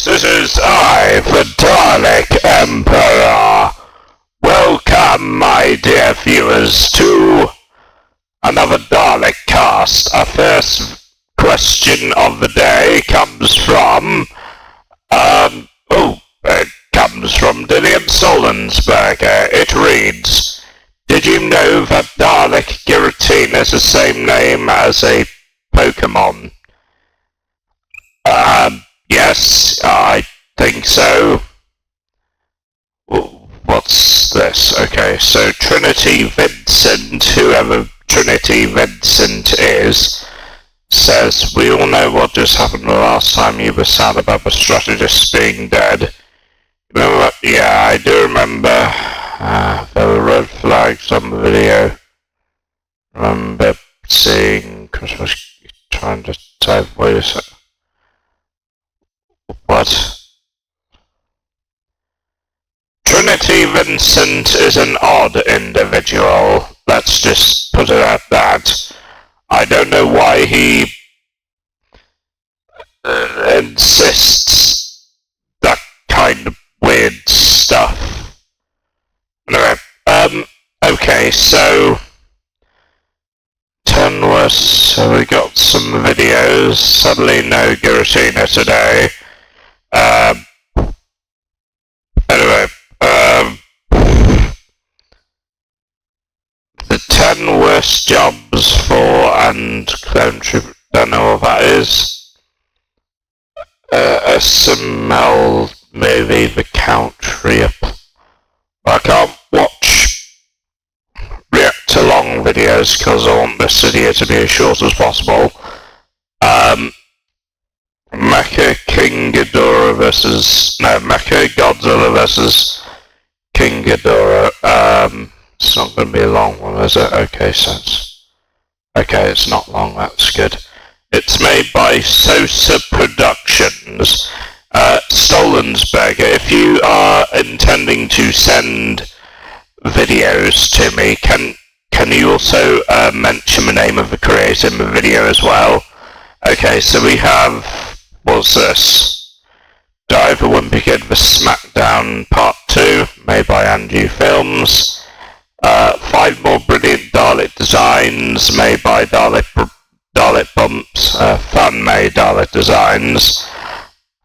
This is I, the Dalek Emperor. Welcome, my dear viewers, to another DALEKcast. Our first question of the day comes from, Dillian Solensberger. It reads, did you know that Dalek Guillotine is the same name as a Pokemon? Yes, I think so. What's this? Okay, so Trinity Vincent, whoever Trinity Vincent is, says, we all know what just happened the last time you were sad about the strategist being dead. Remember that? Yeah, I do remember. There were red flags on the video. Remember seeing Christmas trying to say, wait a sec. What? Trinity Vincent is an odd individual. Let's just put it at that. I don't know why he insists that kind of weird stuff. Anyway, okay, so so we got some videos. Sadly, no Giratina today. Anyway, the 10 worst jobs for and clone troop, don't know what that is. SML movie, The Country. I can't watch react to long videos because I want this video to be as short as possible. Mecha Godzilla versus King Ghidorah. It's not going to be a long one, is it? Okay, it's not long, that's good. It's made by Sosa Productions. Stolensberger, if you are intending to send videos to me, can you also mention the name of the creator in the video as well? Okay, so we have, what's this? Diver Wimpy Kid the Smackdown Part 2, made by Anju Films. 5 more brilliant Dalek designs, made by Dalek Bumps, fan-made Dalek designs.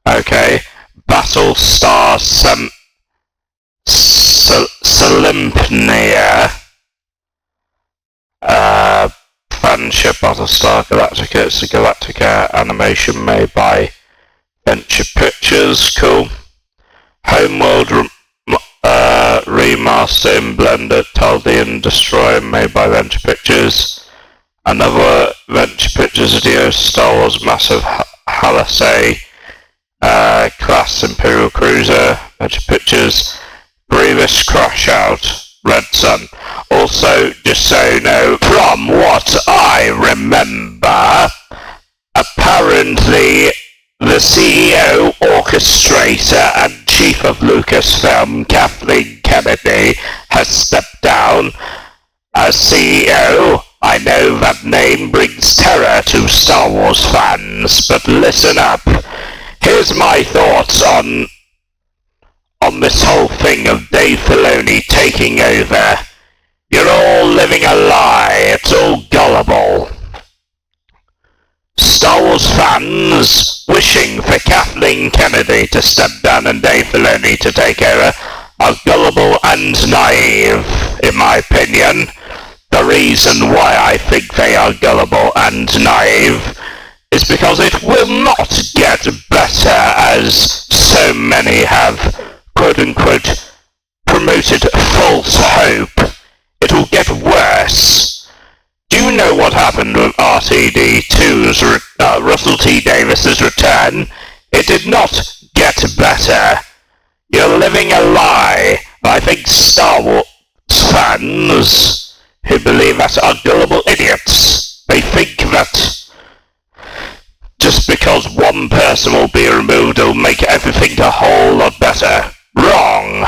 Okay, Battlestar Salimpnia. Fanship Battlestar Galactica. It's a Galactica animation made by Venture Pictures. Cool. Homeworld remaster in Blender, Taldean Destroyer, made by Venture Pictures. Another Venture Pictures video, Star Wars Massive Halasay Class Imperial Cruiser, Venture Pictures. Grievous Crash Out, Red Sun. Also, just so you know, from what I remember, apparently the CEO, orchestrator, and chief of Lucasfilm, Kathleen Kennedy, has stepped down as CEO. I know that name brings terror to Star Wars fans, but listen up. Here's my thoughts on this whole thing of Dave Filoni taking over. You're all living a lie. It's all gullible. Star Wars fans wishing for Kathleen Kennedy to step down and Dave Filoni to take over are gullible and naive, in my opinion. The reason why I think they are gullible and naive is because it will not get better, as so many have, quote-unquote, promoted false hope. It will get worse. Do you know what happened with RTD2's Russell T Davis's return? It did not get better. You're living a lie. I think Star Wars fans who believe that are gullible idiots. They think that just because one person will be removed will make everything a whole lot better. Wrong.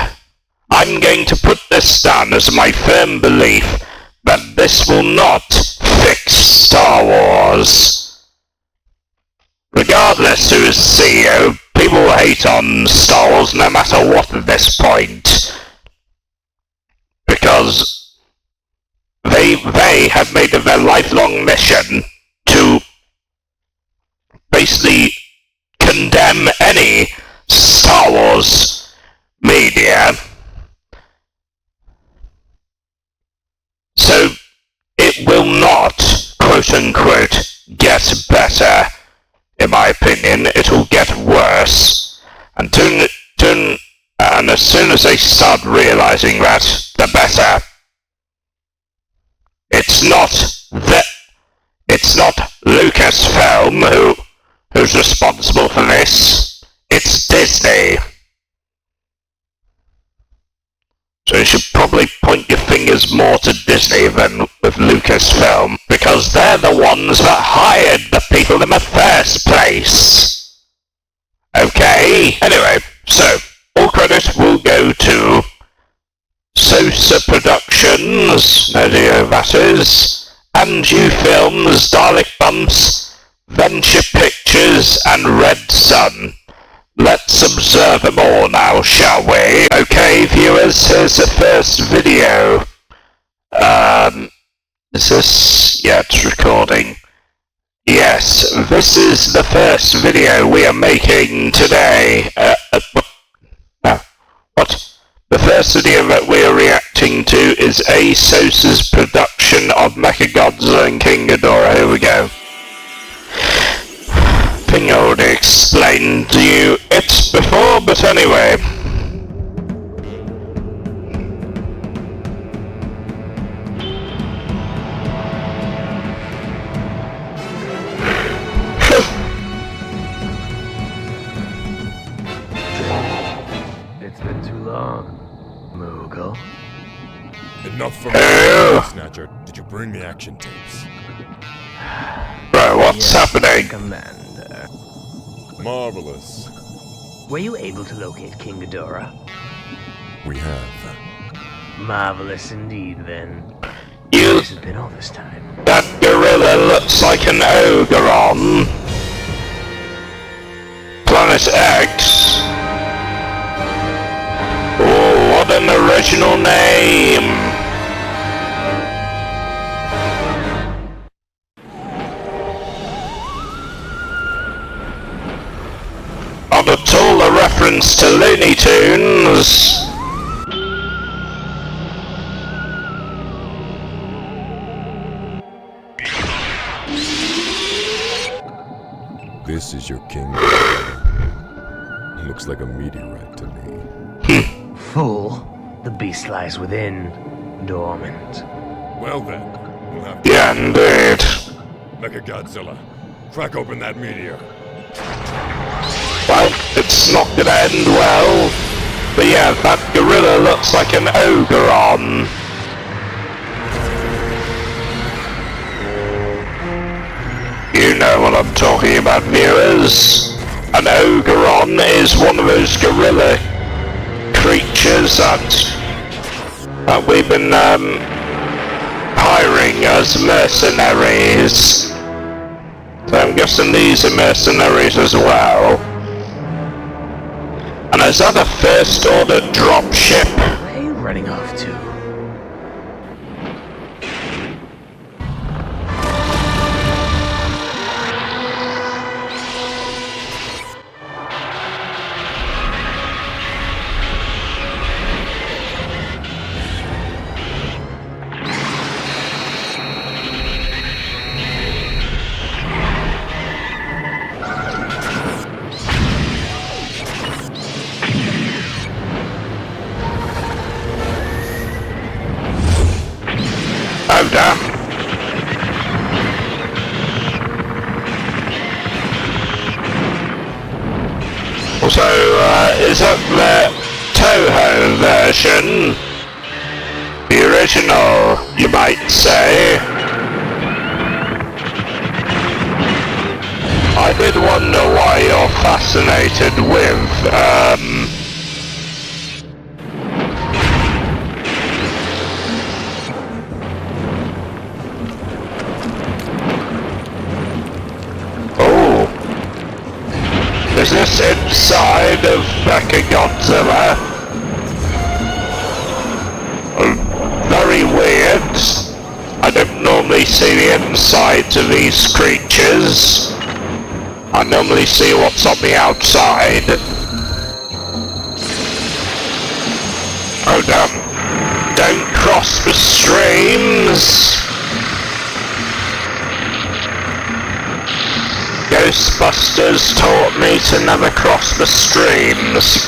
I'm going to put this down as my firm belief that this will not fix Star Wars. Regardless who is CEO, people will hate on Star Wars no matter what at this point, because they have made it their lifelong mission to basically condemn any Star Wars media. So it will not, quote-unquote, get better. In my opinion, it will get worse. And as soon as they start realizing that, the better. It's not Lucasfilm who's responsible for this. It's Disney. So you should probably point your fingers more to Disney than with Lucasfilm, because they're the ones that hired the people in the first place. Okay? Anyway, so, all credit will go to Sosa Productions, Nadio that is, Anju Films, Dalek Bumps, Venture Pictures, and Red Sun. Let's observe them all now, shall we? Okay, viewers, here's the first video. Is this... yeah, it's recording. Yes, this is the first video we are making today. What? The first video that we are reacting to is Sosa's production of Mechagodzilla and King Ghidorah. Here we go. I think I already explained to you it before, but anyway. It's been too long, Moogle. Enough from Snatcher. Did you bring the action tapes? Bro, what's happening? Commander. Marvelous. Were you able to locate King Ghidorah? We have. Marvelous indeed, then. You... This has been all this time. that gorilla looks like an ogre on Planet X. Oh, what an original name! Not at all a reference to Looney Tunes. This is your king. Looks like a meteorite to me. Fool, the beast lies within, dormant. Well then, we'll have to... Yeah, indeed. Mechagodzilla, crack open that meteor. Well, it's not gonna end well. But yeah, that gorilla looks like an ogre on. You know what I'm talking about, viewers. An ogre-on is one of those gorilla creatures that we've been hiring as mercenaries. So I'm guessing these are mercenaries as well. And is that a first order dropship? Where are you running off to? Oh damn. So, is that the Toho version? The original, you might say. I did wonder why you're fascinated with, is this inside inside of Mechagodzilla. Very weird. I don't normally see the insides of these creatures. I normally see what's on the outside. Oh damn. Don't cross the streams. Ghostbusters taught me to never cross the streams,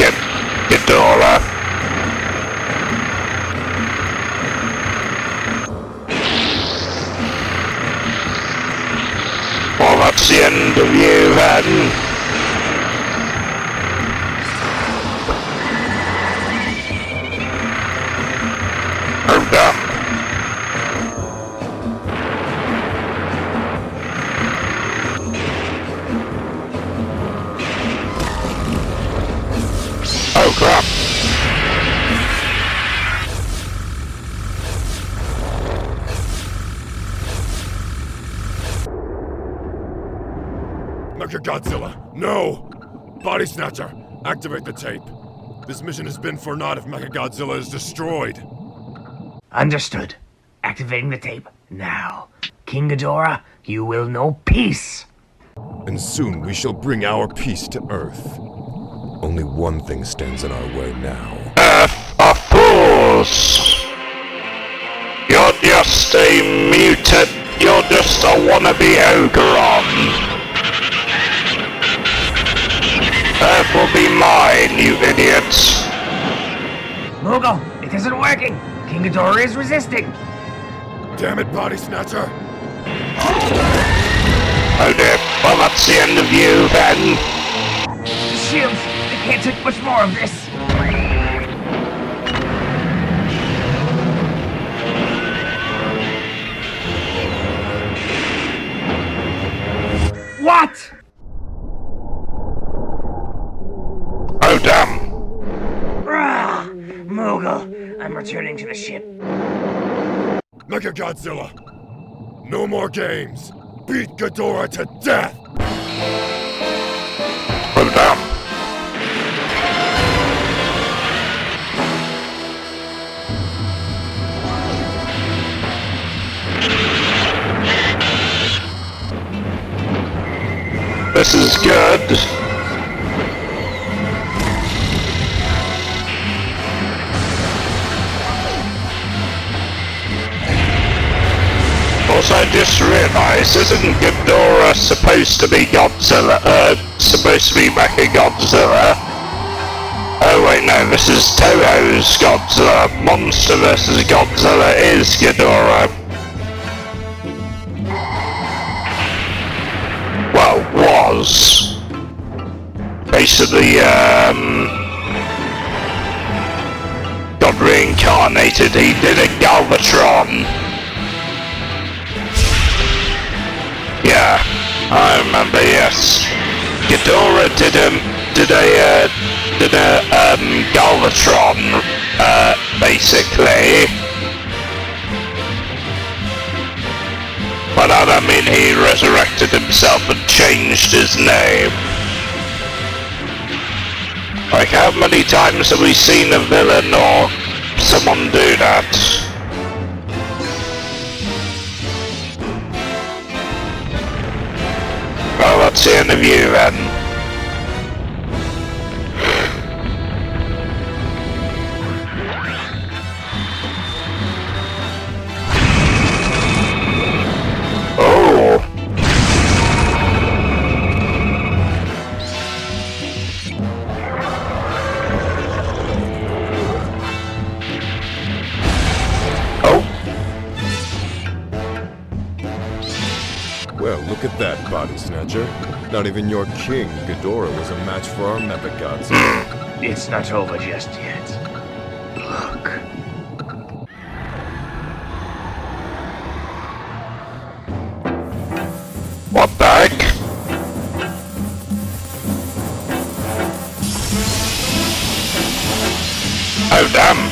Ghidorah. Well, that's the end of you then. Oh damn. Oh crap. Mechagodzilla, no! Body Snatcher, activate the tape. This mission has been for naught if Mechagodzilla is destroyed. Understood. Activating the tape now. King Ghidorah, you will know peace. And soon we shall bring our peace to Earth. Only one thing stands in our way now. Earth of fools! You're just a mutant. You're just a wannabe Ogron. Earth will be mine, you idiots. Moogle, it isn't working. King Ghidorah is resisting. Damn it, Body Snatcher! Oh dear, well that's the end of you then. Shields, I can't take much more of this. What? Oh damn. Rah! Moogle, I'm returning to the ship. Mechagodzilla! No more games! Beat Ghidorah to death! Oh damn. This is good. Also, I just realised, isn't Ghidorah supposed to be Godzilla? Supposed to be Mechagodzilla? Oh wait, no, this is Toho's Godzilla. Monster vs. Godzilla is Ghidorah. Well, was. Basically, got reincarnated. He did a Galvatron. Yeah, I remember, yes. Ghidorah did a Galvatron, basically. But I don't mean he resurrected himself and changed his name. Like, how many times have we seen a villain or someone do that? Well, that's the end of you then. Oh! Well, look at that, Body Snatcher. Not even your king, Ghidorah, was a match for our Mechagodzilla. It's not over just yet. Look. What the heck? Oh damn.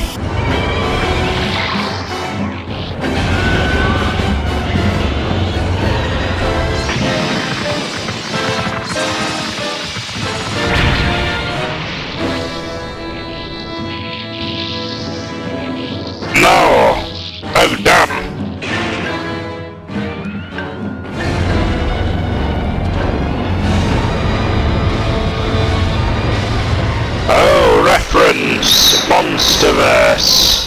Oh, reference Monsterverse.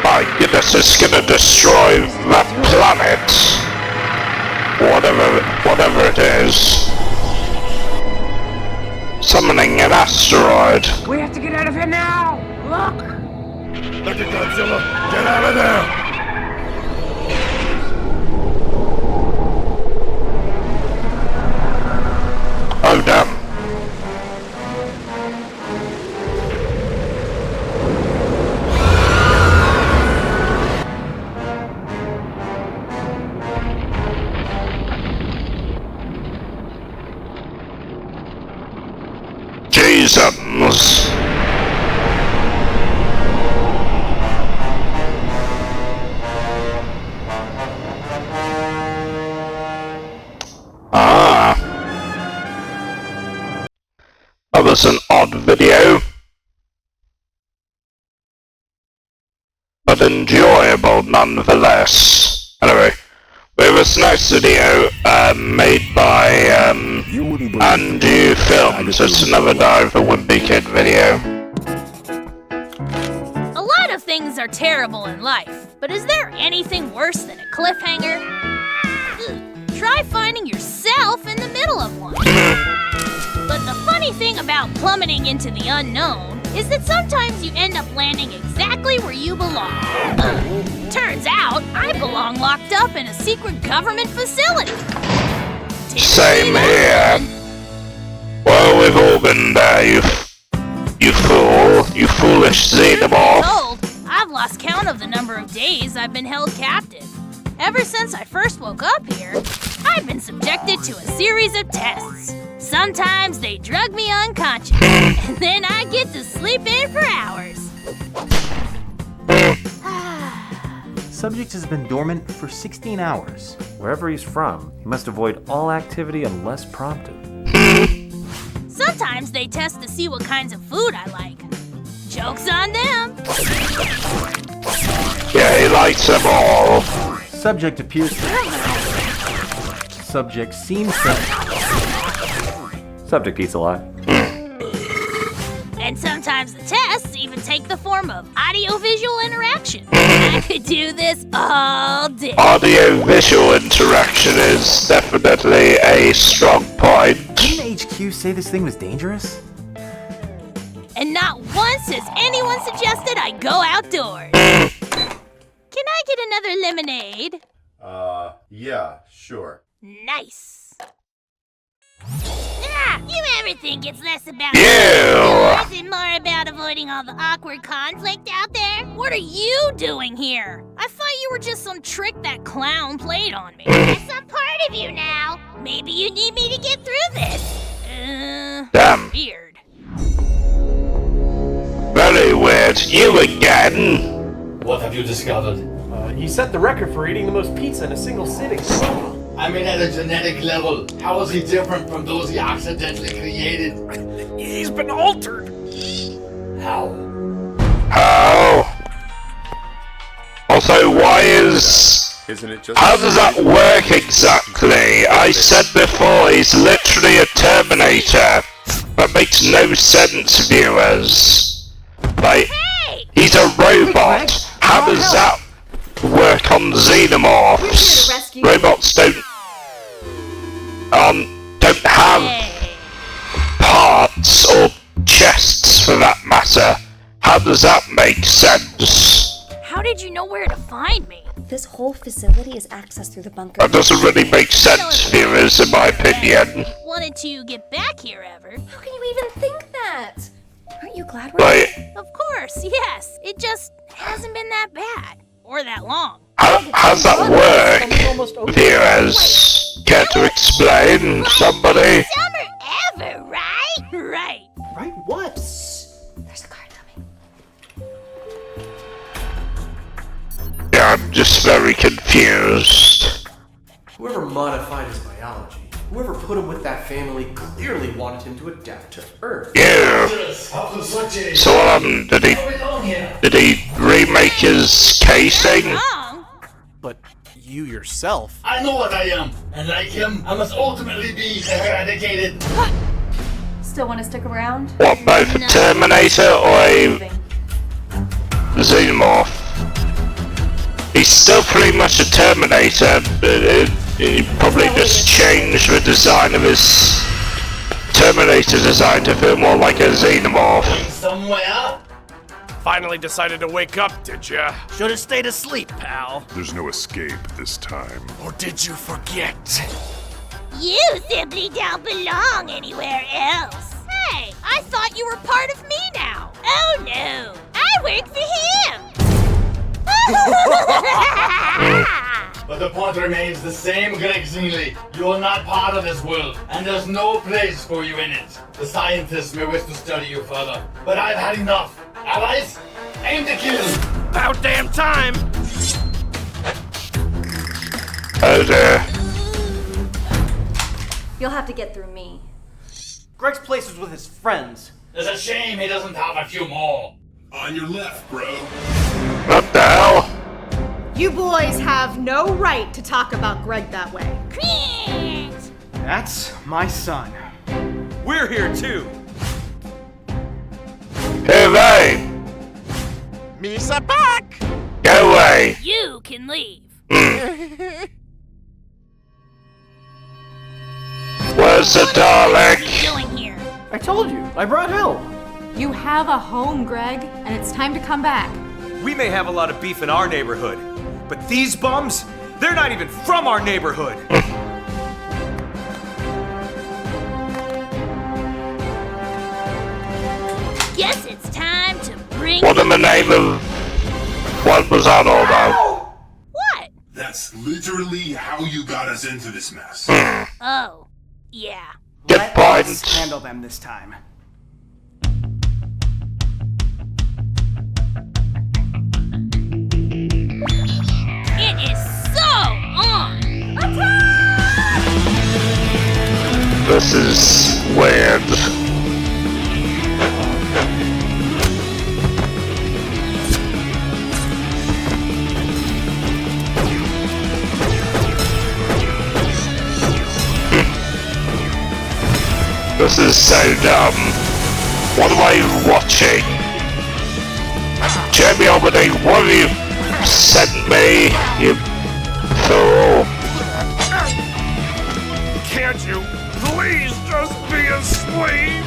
My goodness, it's gonna destroy that planet. Whatever it is. Summoning an asteroid. We have to get out of here now! Look! Mecha Godzilla, get out of there! Oh damn. Jesus. That was an odd video, but enjoyable nonetheless. Anyway, it was a nice video made by Andrew Films. It's another Diver Wimpy Kid video. A lot of things are terrible in life, but is there anything worse than a cliffhanger? Try finding yourself in the middle of one. But the funny thing about plummeting into the unknown is that sometimes you end up landing exactly where you belong. Turns out, I belong locked up in a secret government facility. Same here. Well, we've all been there, you fool, you foolish xenomorph. Told, I've lost count of the number of days I've been held captive. Ever since I first woke up here, I've been subjected to a series of tests. Sometimes they drug me unconscious, and then I get to sleep in for hours. Subject has been dormant for 16 hours. Wherever he's from, he must avoid all activity unless prompted. Sometimes they test to see what kinds of food I like. Joke's on them. Yeah, he likes them all. Subject appears to... Subject seems to... Subject eats a lot. And sometimes the tests even take the form of audio-visual interaction. I could do this all day. Audio-visual interaction is definitely a strong point. Didn't HQ say this thing was dangerous? And not once has anyone suggested I go outdoors. Can I get another lemonade? Yeah, sure. Nice. You ever think it's less about Yeah. and more about avoiding all the awkward conflict out there? What are you doing here? I thought you were just some trick that clown played on me. It's some part of you now. Maybe you need me to get through this. Damn. Weird. Very weird. You again? What have you discovered? He set the record for eating the most pizza in a single sitting. I mean, at a genetic level, how is he different from those he accidentally created? He's been altered. How? How? Also, why is Isn't it just... How does that work exactly? I said before, he's literally a Terminator. That makes no sense, viewers. Like, he's a robot. How does that work on xenomorphs? Robots don't have parts or chests for that matter. How does that make sense? How did you know where to find me? This whole facility is accessed through the bunker. That doesn't really make sense, viewers, in my opinion. Wanted to get back here ever. How can you even think that? Aren't you glad we're Like, Of course, yes. It just hasn't been that bad. Or that long. how's that work, viewers? Care to explain, somebody? Summer ever, right? Right. Right? What? There's a card coming. Yeah, I'm just very confused. Whoever modified his biology, whoever put him with that family, clearly wanted him to adapt to Earth. Yeah. So what happened? Did he remake his casing? Wrong. But you yourself... I know what I am, and like him, I must ultimately be eradicated. Still want to stick around? What, both a Terminator or a Xenomorph? He's still pretty much a Terminator, but he probably just changed the design of his Terminator design to feel more like a Xenomorph. Somewhere? Finally decided to wake up, did ya? Should've stayed asleep, pal. There's no escape this time. Or did you forget? You simply don't belong anywhere else. Hey, I thought you were part of me now. Oh no, I work for him. But the point remains the same, Greg Zingley. You are not part of this world, and there's no place for you in it. The scientists may wish to study you further, but I've had enough. Allies, aim to kill. About damn time! Oh dear. You'll have to get through me. Greg's place is with his friends. It's a shame he doesn't have a few more. On your left, bro. What the hell? You boys have no right to talk about Greg that way. That's my son. We're here too. Hooray! Misa back! Go away! You can leave. Where's the What are you Dalek? doing here? I told you, I brought help. You have a home, Greg, and it's time to come back. We may have a lot of beef in our neighborhood, but these bums, they're not even from our neighborhood. Guess it's time to bring. What in the name of... What was that all about? What? That's literally how you got us into this mess. Oh, yeah. Good Let point. us handle them this time. It is so on. This is weird. This is so dumb. What am I watching? Jamie Albany, what have you sent me, you fool? Can't you please just be asleep?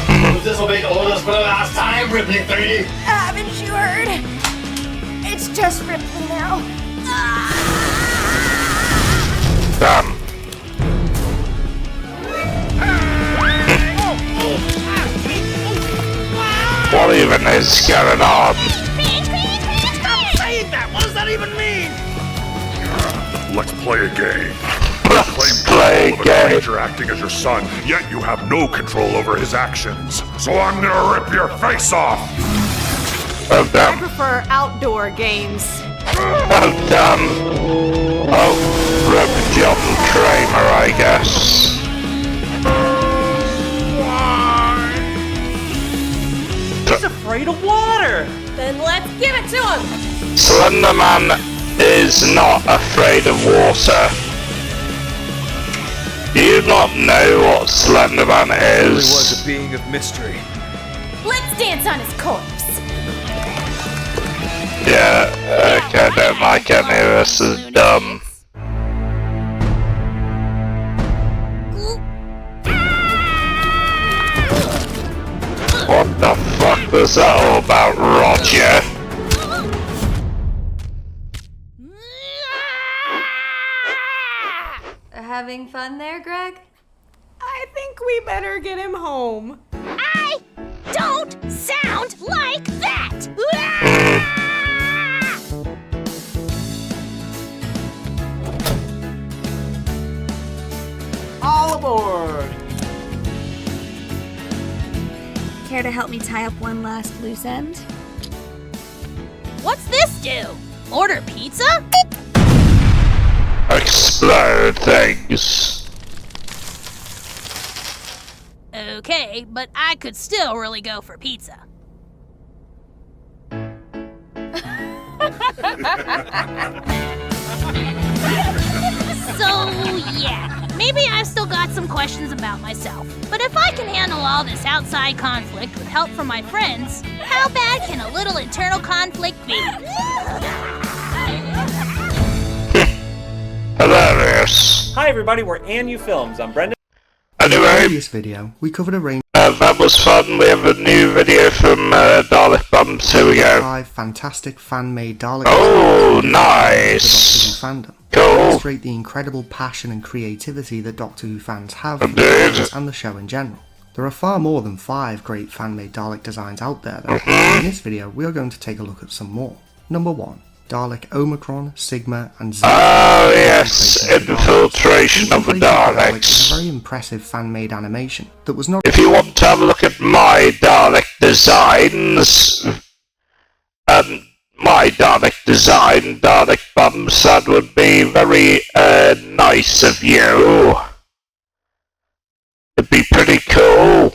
You disobeyed orders for the last time, Ripley 3. Haven't you heard? It's just Ripley now. Damn. What even is going on? Stop saying that! What does that even mean? Let's play a game. Let's play a game. Stranger acting as your son, yet you have no control over his actions. So I'm gonna rip your face off. Oh I damn. prefer outdoor games. Oh damn. Oh, Rip John Kramer, I guess. He's afraid of water! Then let's give it to him! Slenderman is not afraid of water. Do you not know what Slenderman He really is? was a being of mystery. Let's dance on his corpse. Yeah, okay, I don't like any of this, is dumb. What the fuck was that all about, Roger? Having fun there, Greg? I think we better get him home. I don't sound like that! All aboard! Care to help me tie up one last loose end? What's this do? Order pizza? Explode things. Okay, but I could still really go for pizza. So, yeah, maybe I've still got some questions about myself. But if I can handle all this outside conflict with help from my friends, how bad can a little internal conflict be? Hilarious. Hi everybody, we're ANU Films. I'm Brendan. In the Anyway, previous video, we covered a range that was fun. We have a new video from Dalek Bums. Here we of go. 5 fantastic fan-made Daleks. Oh, The nice. Doctor Who fandom. Cool. Illustrate the incredible passion and creativity that Doctor Who fans have for the Indeed. series and the show in general. There are far more than 5 great fan-made Dalek designs out there though. In this video, we are going to take a look at some more. Number 1. Dalek Omicron, Sigma, and Zeta. Oh yes, infiltration of the Daleks is Daleks. a very impressive fan-made animation that was not. If you want to have a look at my Dalek designs, my Dalek design, Dalek Bums, that would be very nice of you. It'd be pretty cool.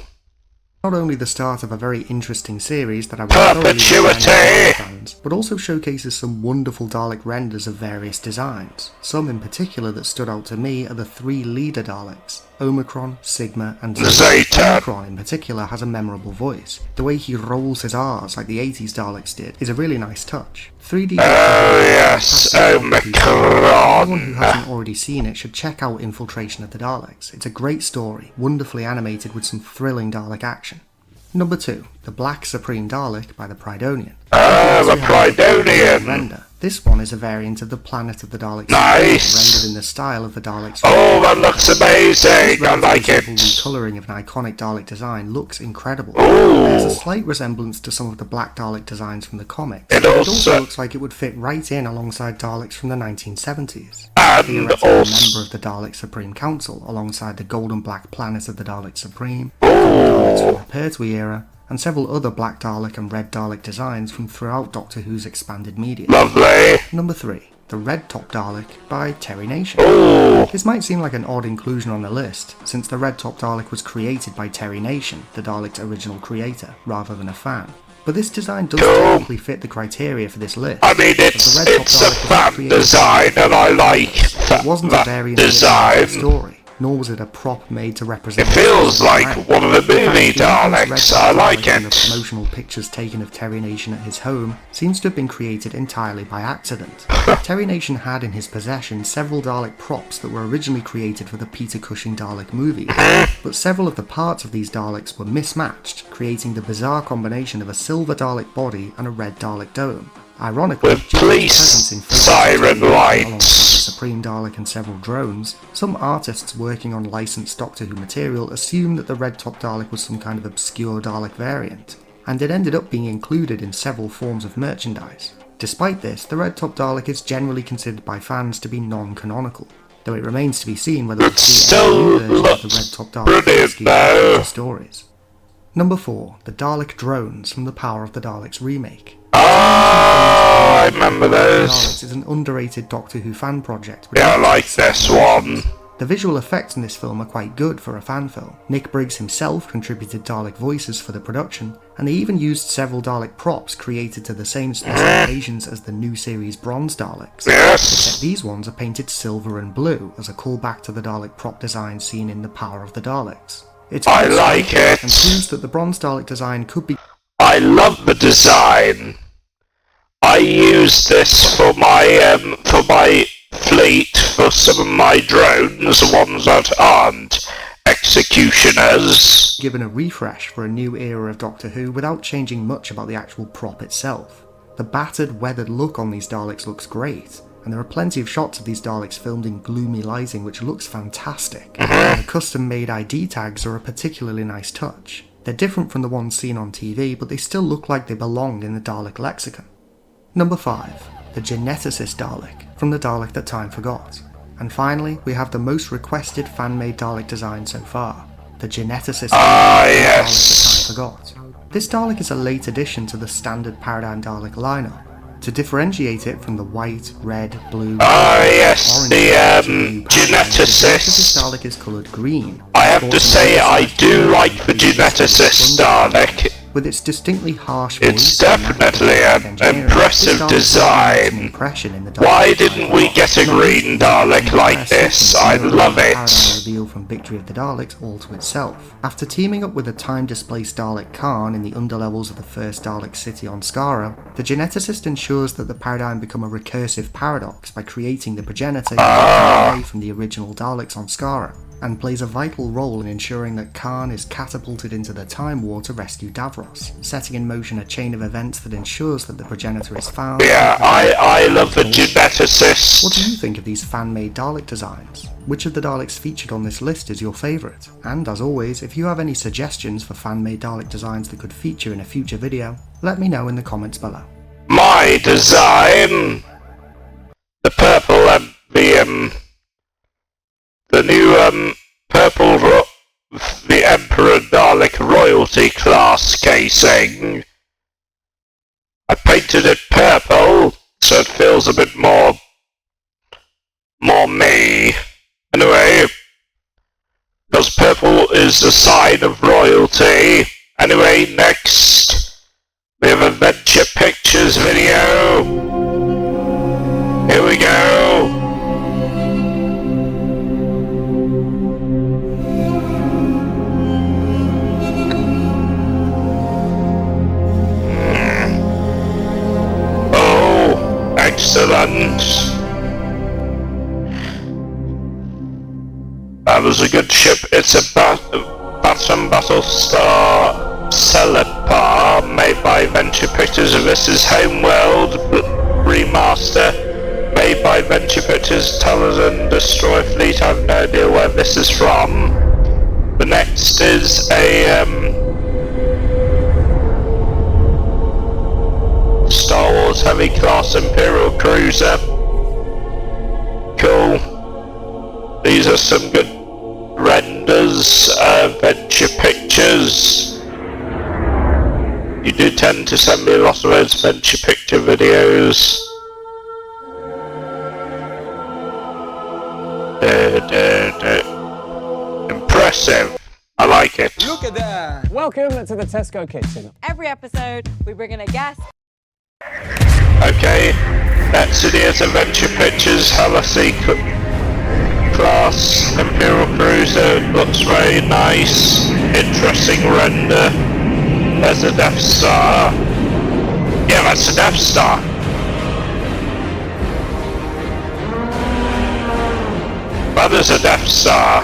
Not only the start of a very interesting series that I would thoroughly Perpetuity! recommend to fans, but also showcases some wonderful Dalek renders of various designs. Some in particular that stood out to me are the 3 leader Daleks, Omicron, Sigma, and Zeta. Omicron in particular has a memorable voice. The way he rolls his R's like the 80s Daleks did is a really nice touch. 3D. Oh yes, Anyone who Omicron. hasn't already seen it should check out Infiltration of the Daleks. It's a great story, wonderfully animated with some thrilling Dalek action. Number 2, The Black Supreme Dalek by the Pridonian. The Pridonian. Render. This one is a variant of the Planet of the Daleks. Nice. Rendered in the style of the Daleks. Oh, that looks amazing. I like it. The colouring of an iconic Dalek design looks incredible. Ooh. There's a slight resemblance to some of the Black Dalek designs from the comics. It but also- looks like it would fit right in alongside Daleks from the 1970s. And Theoretically a also- member of the Dalek Supreme Council, alongside the Golden Black Planet of the Dalek Supreme, Daleks from the Pertwee era, and several other Black Dalek and Red Dalek designs from throughout Doctor Who's expanded media. Lovely. Number 3. The Red Top Dalek by Terry Nation. Ooh. This might seem like an odd inclusion on the list, since the Red Top Dalek was created by Terry Nation, the Dalek's original creator, rather than a fan. But this design does technically fit the criteria for this list. I mean, as the Red Top it's a Dalek was fan created design, and I like it wasn't a that variant of the design. story, nor was it a prop made to represent. It feels like one of the movie The Red Daleks. Top I like Dalek and it. the promotional pictures taken of Terry Nation at his home seems to have been created entirely by accident. Terry Nation had in his possession several Dalek props that were originally created for the Peter Cushing Dalek movie, but several of the parts of these Daleks were mismatched, creating the bizarre combination of a silver Dalek body and a red Dalek dome. Ironically, With due to its police presence in siren photos alongside lights. the Supreme Dalek and several drones, some artists working on licensed Doctor Who material assumed that the Red Top Dalek was some kind of obscure Dalek variant, and it ended up being included in several forms of merchandise. Despite this, the Red Top Dalek is generally considered by fans to be non-canonical, though it remains to be seen whether we'll see any new version of the Red Top Dalek brilliant, in though. future stories. Number 4. The Dalek Drones from the Power of the Daleks remake. I remember those. Daleks is an underrated Doctor Who fan project. Yeah, I like this one. The visual effects in this film are quite good for a fan film. Nick Briggs himself contributed Dalek voices for the production, and they even used several Dalek props created to the same specifications as the new series Bronze Daleks. Except these ones are painted silver and blue as a callback to the Dalek prop design seen in The Power of the Daleks. I like it. And proves that the Bronze Dalek design could be... I love the design. I use this for my fleet, for some of my drones, the ones that aren't executioners. Given a refresh for a new era of Doctor Who without changing much about the actual prop itself. The battered, weathered look on these Daleks looks great, and there are plenty of shots of these Daleks filmed in gloomy lighting which looks fantastic. And the custom-made ID tags are a particularly nice touch. They're different from the ones seen on TV, but they still look like they belong in the Dalek lexicon. Number 5. The Geneticist Dalek, from the Dalek That Time Forgot. And finally, we have the most requested fan-made Dalek design so far, the Geneticist Dalek, yes. That Time Forgot. This Dalek is a late addition to the standard Paradigm Dalek lineup, to differentiate it from the white, red, blue, yes, orange, the Geneticist. Dalek is coloured green. I have to say, I do like the Geneticist Dalek. With its distinctly harsh voice, it's definitely an impressive design. Why didn't we get a green Dalek like this? I love it. Reveal from Victory of the Daleks all to itself. After teaming up with a time-displaced Dalek Khan in the underlevels of the first Dalek city on Skara, the Geneticist ensures that the paradigm become a recursive paradox by creating the progenitor away from the original Daleks on Skara, and plays a vital role in ensuring that Khan is catapulted into the Time War to rescue Davros, setting in motion a chain of events that ensures that the progenitor is found. Yeah, I love the Geneticist. What do you think of these fan-made Dalek designs? Which of the Daleks featured on this list is your favourite? And as always, if you have any suggestions for fan-made Dalek designs that could feature in a future video, let me know in the comments below. My design! The purple and the new purple the Emperor Dalek royalty class casing. I painted it purple so it feels a bit more me. Anyway, because purple is the sign of royalty. Anyway, next we have a Adventure Pictures video. Here we go. Excellent. That was a good ship. It's a Baton Battlestar Celipar, made by Venture Pictures. This is Homeworld remaster, made by Venture Pictures. Talon Destroy Fleet. I have no idea where this is from. The next is a Star Wars Heavy Class Imperial Cruiser. Cool. These are some good renders. Venture Pictures. You do tend to send me a lot of those Venture Picture videos. Impressive. I like it. Look at that. Welcome to the Tesco kitchen. Every episode, we bring in a guest. Okay, that's it. Here's Adventure Pictures, Halsey Class Imperial Cruiser. Looks very nice. Interesting render. There's a Death Star. Yeah, that's a Death Star. That is a Death Star.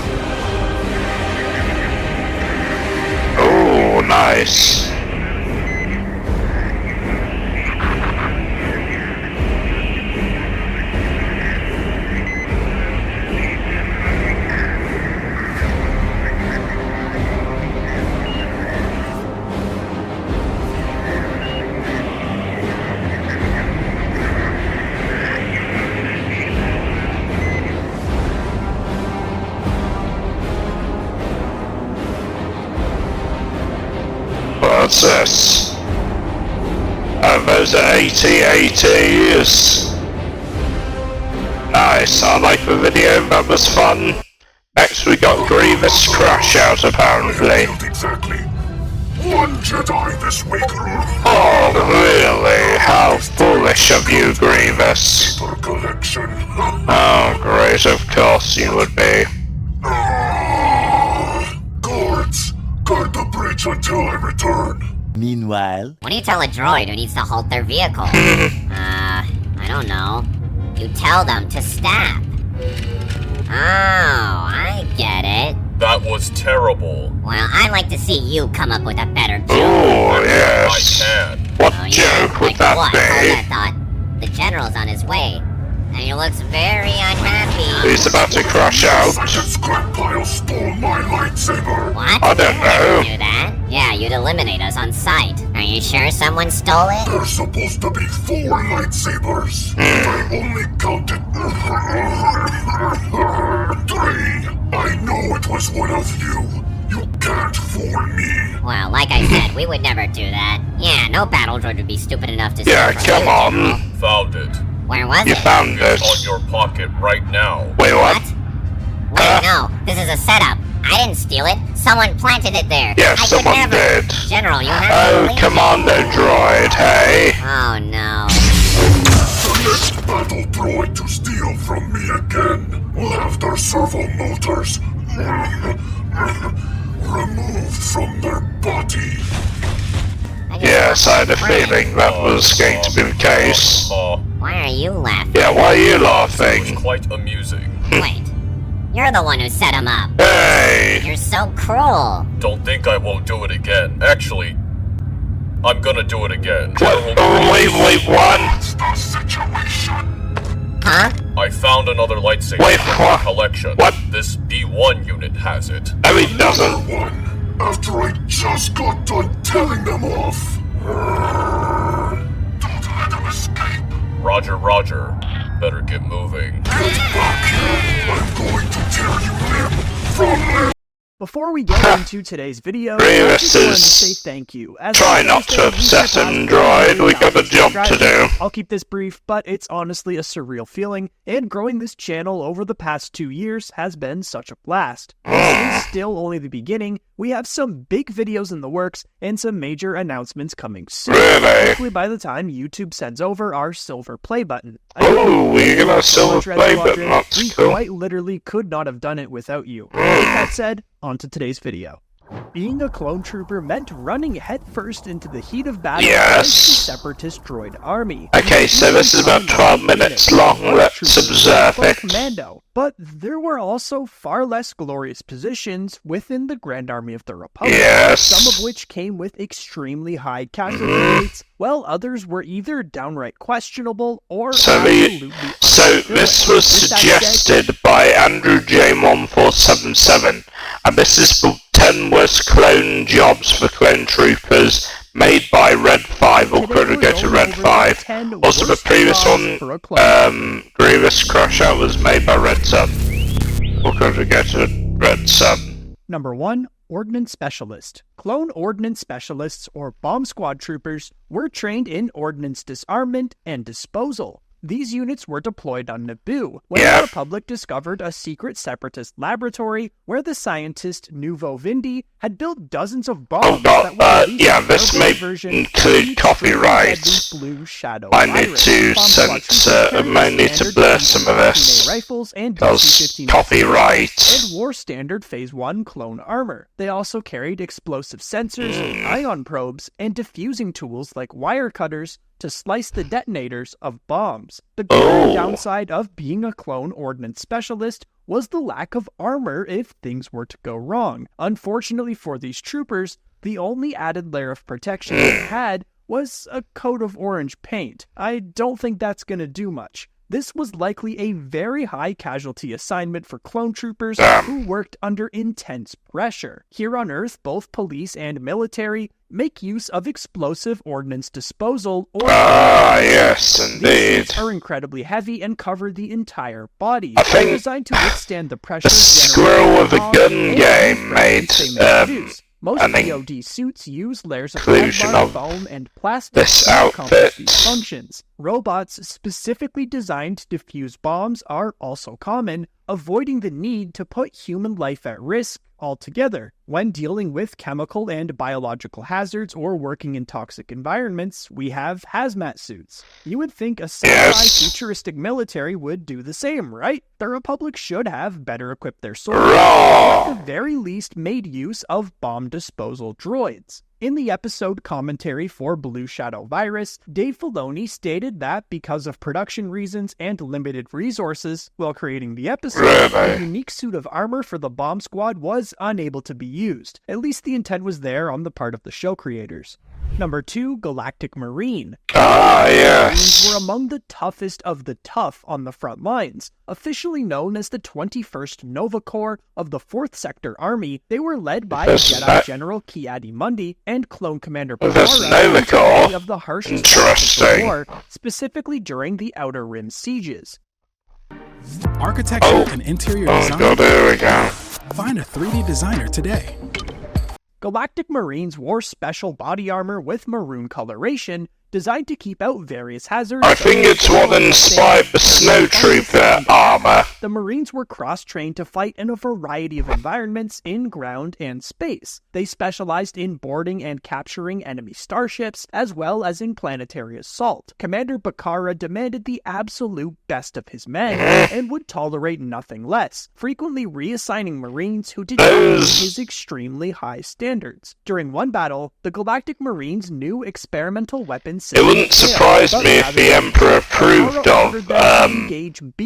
Oh, nice. What's this? Oh, those are AT-ATs. Nice, I like the video, that was fun. Next we got Grievous Crash Out, apparently. Exactly. One Jedi this week. Oh, really? How foolish of you, Grievous. Collection. Oh, great, of course you would be. Guards, guard the bridge until I return. Meanwhile... What do you tell a droid who needs to halt their vehicle? I don't know. You tell them to stop. Oh, I get it. That was terrible. Well, I'd like to see you come up with a better joke. Oh, yes. I can. What joke would that what? be? I thought the general's on his way, and he looks very unhappy. He's about to crash out. Second scrap pile stole my lightsaber. What? I don't know. Do that? Yeah, you'd eliminate us on sight. Are you sure someone stole it? There's supposed to be 4 lightsabers. I only counted 3. I know it was one of you. You can't fool me. Well, like I said, we would never do that. Yeah, no battle droid would be stupid enough to Yeah, steal from come you, on. General. Found it. Where was You it? found it. On your pocket right now. Wait, what? Wait, no. This is a setup. I didn't steal it. Someone planted it there. Yeah, I could someone never. did. General, you have to Oh, believe Commando me. Droid, hey? Oh, no. The next battle droid to steal from me again will have their servo motors removed from their body. Yes, I had a feeling that was going to be the case. Why are you laughing? Yeah, why are you It laughing? was quite amusing. Wait. You're the one who set him up. Hey! You're so cruel. Don't think I won't do it again. Actually, I'm gonna do it again. What? Oh, wait, what? What's the situation? Huh? I found another lightsaber Wait, from what? my collection. What? This B1 unit has it. No, he doesn't. Another one. After I just got done telling them off. Don't let them escape. Roger, roger. Better get moving. Get back here. I'm going to tear you limb from limb. Before we get into today's video, I Grievous just wanted to is- say thank you. As Try always, not to thank you upset for him, passing droid. We got a job to subscribing. do. I'll keep this brief, but it's honestly a surreal feeling, and growing this channel over the past 2 years has been such a blast. This is still only the beginning. We have some big videos in the works, and some major announcements coming soon. Really? Hopefully by the time YouTube sends over our silver play button. Oh, we got a silver play button, that's We cool. quite literally could not have done it without you. With that said, on to today's video. Being a clone trooper meant running headfirst into the heat of battle against the separatist droid army. Okay, so this is about 12 minutes long. Let's observe it. Commando. But there were also far less glorious positions within the Grand Army of the Republic, Yes. some of which came with extremely high casualty rates, while others were either downright questionable or absolutely So this was With that said, suggested by Andrew J1477, and this is the 10 worst clone jobs for clone troopers made by Red 5, or could we go to Red 5? Also the previous one, Grievous Crash Out, was made by Red Sub, or could we go to Red Sub? Number 1. Ordnance Specialist. Clone Ordnance Specialists, or Bomb Squad Troopers, were trained in ordnance disarmament and disposal. These units were deployed on Naboo when the Republic discovered a secret separatist laboratory where the scientist Nuvo Vindi had built dozens of bombs that were released yeah, in this their may version include of copyright. deadly blue shadow I need virus. to Bomb squad censor, troopers I need to standard blur some of this, rifles and because DC-15 copyright. and wore standard Phase 1 clone armor. They also carried explosive sensors, ion probes, and diffusing tools like wire cutters to slice the detonators of bombs. The glaring downside of being a clone ordnance specialist was the lack of armor if things were to go wrong. Unfortunately for these troopers, the only added layer of protection they had was a coat of orange paint. I don't think that's gonna do much. This was likely a very high casualty assignment for clone troopers who worked under intense pressure. Here on Earth, both police and military make use of explosive ordnance disposal or yes, These indeed. suits are incredibly heavy and cover the entire body. I think They're designed to withstand the pressure The Squirrel with a Gun game made most an DoD suits use layers of inclusion Kevlar, of foam, and plastic this to accomplish outfit. these functions. Robots specifically designed to defuse bombs are also common, avoiding the need to put human life at risk altogether. When dealing with chemical and biological hazards or working in toxic environments, we have hazmat suits. You would think a sci-fi futuristic military would do the same, right? The Republic should have better equipped their soldiers, or at the very least made use of bomb disposal droids. In the episode commentary for Blue Shadow Virus, Dave Filoni stated that because of production reasons and limited resources while creating the episode, a unique suit of armor for the bomb squad was unable to be used. At least the intent was there on the part of the show creators. Number 2, Galactic Marine. Marines were among the toughest of the tough on the front lines. Officially known as the 21st Nova Corps of the 4th Sector Army, they were led by Jedi General Ki-Adi-Mundi and Clone Commander Picard of the harshest parts of the war, specifically during the Outer Rim sieges. Architecture and interior design. There we go. Find a 3D designer today. Galactic Marines wore special body armor with maroon coloration, designed to keep out various hazards. I think it's what inspired the snowtrooper armor. The Marines were cross-trained to fight in a variety of environments in ground and space. They specialized in boarding and capturing enemy starships, as well as in planetary assault. Commander Bakara demanded the absolute best of his men, and would tolerate nothing less, frequently reassigning Marines who did not meet his extremely high standards. During one battle, the Galactic Marines' new experimental weapons. It wouldn't surprise me if the Emperor approved of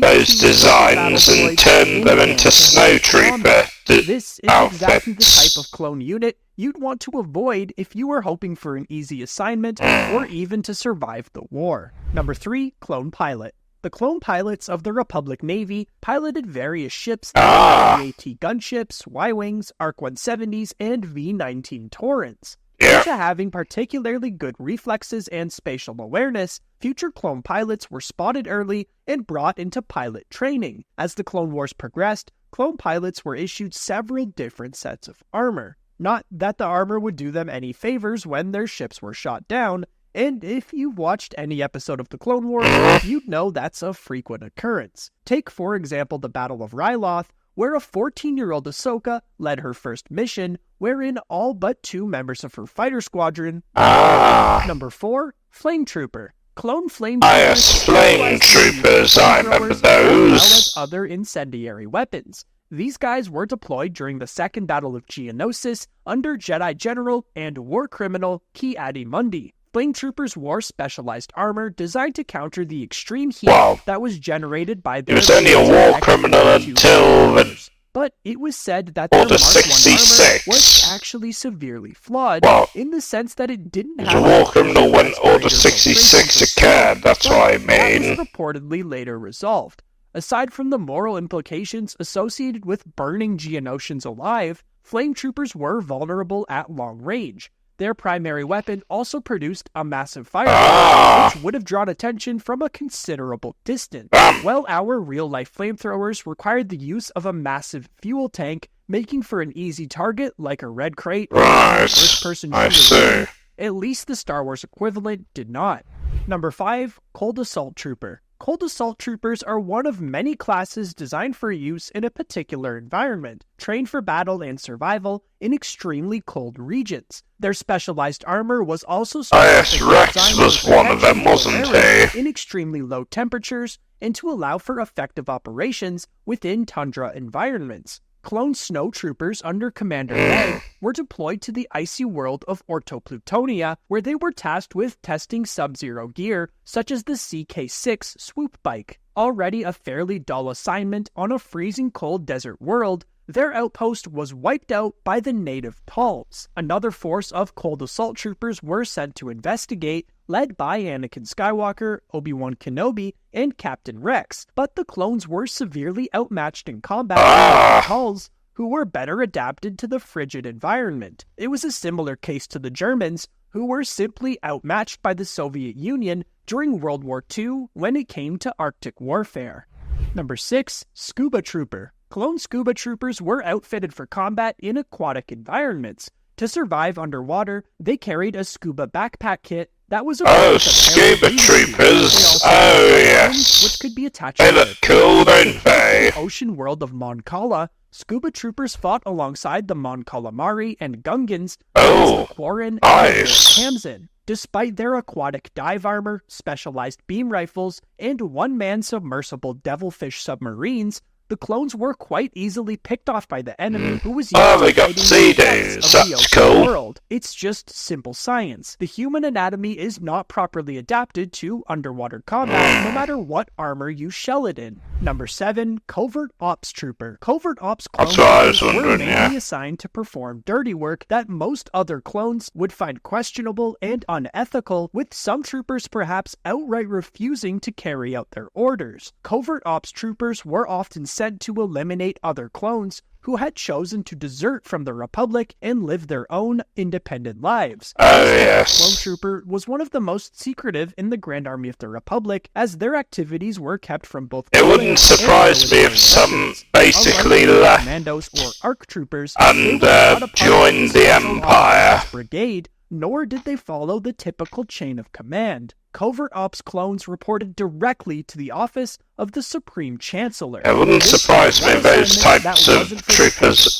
those designs and turned them into snowtrooper This is exactly the type of clone unit you'd want to avoid if you were hoping for an easy assignment or even to survive the war. Number 3, Clone Pilot. The clone pilots of the Republic Navy piloted various ships like AT gunships, Y-Wings, ARC-170s, and V-19 Taurens. Due to having particularly good reflexes and spatial awareness, future clone pilots were spotted early and brought into pilot training. As the Clone Wars progressed, clone pilots were issued several different sets of armor. Not that the armor would do them any favors when their ships were shot down, and if you've watched any episode of the Clone Wars, you'd know that's a frequent occurrence. Take, for example, the Battle of Ryloth, where a 14-year-old Ahsoka led her first mission, wherein all but 2 members of her fighter squadron. Number 4, Flame Trooper. Clone Flame Troopers. Flame Troopers, I remember those. As well as other incendiary weapons. These guys were deployed during the Second Battle of Geonosis under Jedi General and war criminal Ki-Adi-Mundi. Flame Troopers wore specialized armor designed to counter the extreme heat that was generated by their... He was only a war criminal until the... But it was said that their Mark 1 armor was actually severely flawed, in the sense that it didn't have... a war criminal when Order 66 occurred, that's what I mean. That was reportedly later resolved. Aside from the moral implications associated with burning Geonosians alive, Flame Troopers were vulnerable at long range. Their primary weapon also produced a massive fireball, which would have drawn attention from a considerable distance. While our real-life flamethrowers required the use of a massive fuel tank, making for an easy target like a red crate or a first-person shooter, at least the Star Wars equivalent did not. Number 5, Cold Assault Trooper. Cold Assault Troopers are one of many classes designed for use in a particular environment, trained for battle and survival in extremely cold regions. Their specialized armor was also Rex was one of them, wasn't he? In extremely low temperatures and to allow for effective operations within tundra environments. Clone snow troopers under Commander Meg were deployed to the icy world of Orto-Plutonia, where they were tasked with testing sub-zero gear, such as the CK-6 swoop bike. Already a fairly dull assignment on a freezing cold desert world, their outpost was wiped out by the native Tals. Another force of cold assault troopers were sent to investigate, led by Anakin Skywalker, Obi-Wan Kenobi, and Captain Rex, but the clones were severely outmatched in combat by the Tals, who were better adapted to the frigid environment. It was a similar case to the Germans, who were simply outmatched by the Soviet Union during World War II when it came to Arctic warfare. Number 6, Scuba Trooper. Clone scuba troopers were outfitted for combat in aquatic environments. To survive underwater, they carried a scuba backpack kit That was a scuba troopers. Oh, yes. Which could be attached They to look cool, don't they? the ocean world of Mon Cala. Scuba troopers fought alongside the Mon Calamari and Gungans against the Quarren and Tamsin. Despite their aquatic dive armor, specialized beam rifles, and one-man submersible devilfish submarines, the clones were quite easily picked off by the enemy, who was used they to got fighting sea the effects days. of the That's ocean cool. world. It's just simple science. The human anatomy is not properly adapted to underwater combat, no matter what armor you shell it in. Number 7, Covert Ops Trooper. Covert Ops clone troopers were mainly assigned to perform dirty work that most other clones would find questionable and unethical, with some troopers perhaps outright refusing to carry out their orders. Covert Ops troopers were often sent to eliminate other clones who had chosen to desert from the Republic and live their own independent lives. Clone Trooper was one of the most secretive in the Grand Army of the Republic, as their activities were kept from both. It wouldn't surprise me if some basically left commandos or ARC troopers and joined the Empire. Brigade, nor did they follow the typical chain of command. Covert Ops clones reported directly to the office of the Supreme Chancellor. It wouldn't surprise me if those types of troopers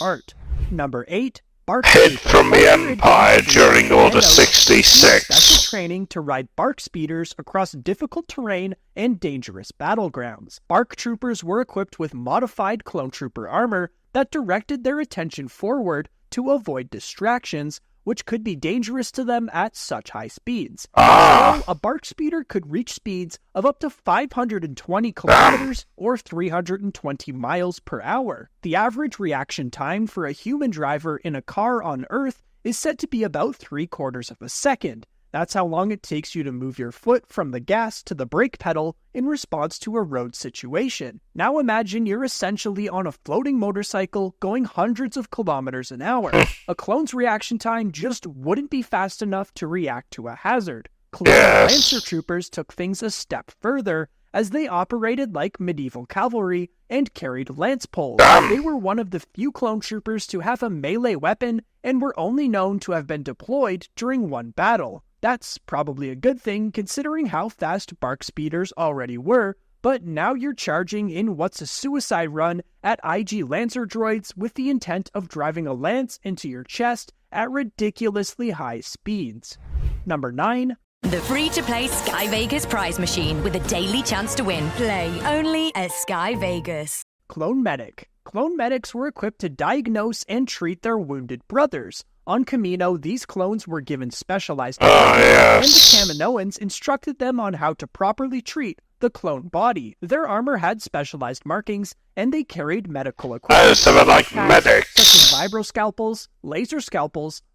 Number 8, Bark hid from the Empire during Order 66. Special training to ride bark speeders across difficult terrain and dangerous battlegrounds. Bark troopers were equipped with modified clone trooper armor that directed their attention forward to avoid distractions, which could be dangerous to them at such high speeds. So, a bark speeder could reach speeds of up to 520 kilometers or 320 miles per hour. The average reaction time for a human driver in a car on Earth is said to be about 3/4 of a second. That's how long it takes you to move your foot from the gas to the brake pedal in response to a road situation. Now imagine you're essentially on a floating motorcycle going hundreds of kilometers an hour. A clone's reaction time just wouldn't be fast enough to react to a hazard. Clone Lancer troopers took things a step further, as they operated like medieval cavalry and carried lance poles. They were one of the few clone troopers to have a melee weapon and were only known to have been deployed during one battle. That's probably a good thing considering how fast bark speeders already were, but now you're charging in what's a suicide run at IG Lancer droids with the intent of driving a lance into your chest at ridiculously high speeds. Number 9. The free-to-play Sky Vegas prize machine with a daily chance to win. Play only at Sky Vegas. Clone Medic. Clone medics were equipped to diagnose and treat their wounded brothers. On Kamino, these clones were given specialized training, and the Kaminoans instructed them on how to properly treat the clone body. Their armor had specialized markings, and they carried medical equipment. So they're like medics. Such as scalpels,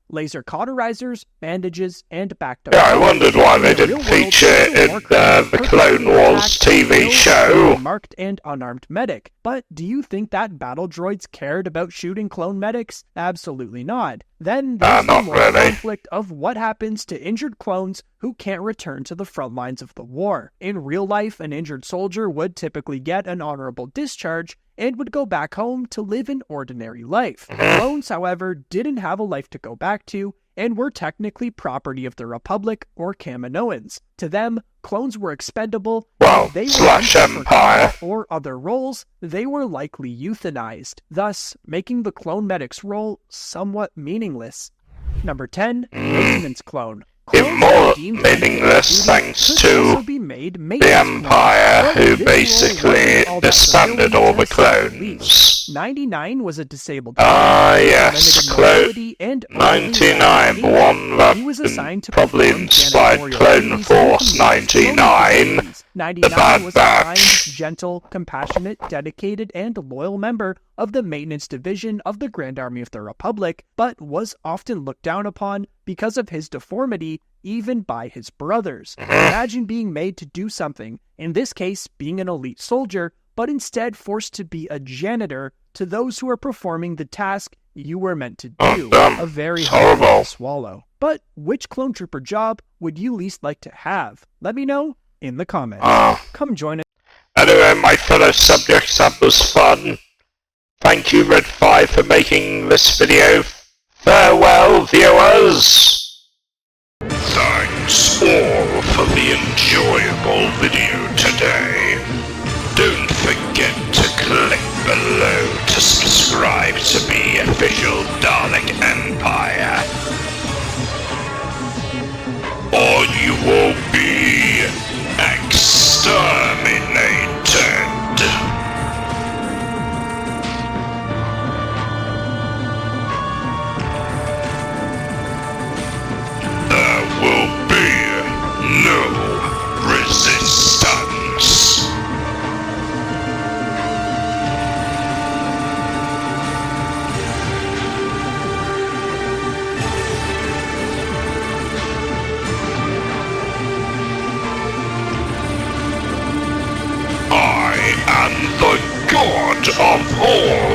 laser cauterizers, bandages, and back-to-back. Yeah, I wondered why they didn't feature it in the Clone Wars TV show. Marked and unarmed medic. But do you think that battle droids cared about shooting clone medics? Absolutely not. Then there's the moral conflict of what happens to injured clones who can't return to the front lines of the war. In real life, an injured soldier would typically get an honorable discharge and would go back home to live an ordinary life. Clones, however, didn't have a life to go back to, and were technically property of the Republic or Kaminoans. To them, clones were expendable, and they were Empire or other roles, they were likely euthanized, thus making the clone medic's role somewhat meaningless. Number 10, Maintenance Clone. Even more meaningless thanks to the Empire, who basically disbanded all the clones. 99 was a disabled yes, Clone 99, the one that probably inspired Clone Force 99, 99 was a kind, gentle, compassionate, dedicated, and loyal member of the Maintenance Division of the Grand Army of the Republic, but was often looked down upon because of his deformity, even by his brothers. Imagine being made to do something, in this case being an elite soldier, but instead forced to be a janitor to those who are performing the task you were meant to do. A very hard pill to swallow. But which clone trooper job would you least like to have? Let me know in the comments. Come join us. Anyway, my fellow subjects, that was fun. Thank you, Red 5, for making this video. Farewell, viewers! Thanks all for the enjoyable video today. Don't forget to click below to subscribe to the official Dalek Empire, or you will be exterminated. There will be no resistance. I am the god of all